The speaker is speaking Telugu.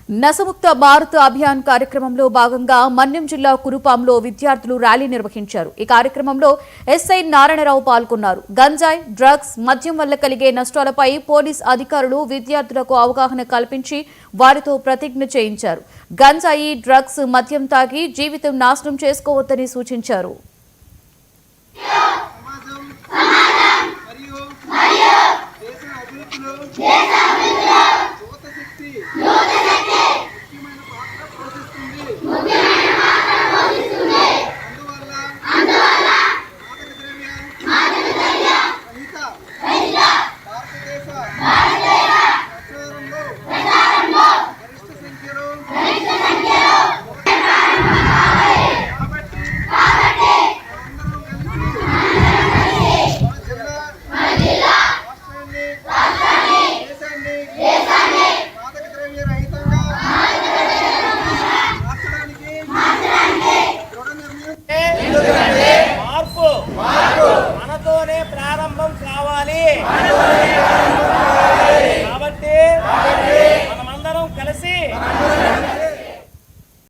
నశముక్త భారత్ అభియాన్ కార్యక్రమంలో భాగంగా మన్యం జిల్లా కురుపాంలో విద్యార్థులు ర్యాలీ నిర్వహించారు. ఈ కార్యక్రమంలో ఎస్ఐ నారాయణరావు పాల్గొన్నారు. గంజాయి, డ్రగ్స్, మద్యం వల్ల కలిగే నష్టాలపై పోలీస్ అధికారులు విద్యార్థులకు అవగాహన కల్పించి వారితో ప్రతిజ్ఞ చేయించారు. గంజాయి, డ్రగ్స్, మద్యం తాగి జీవితం నాశనం చేసుకోవద్దని సూచించారు.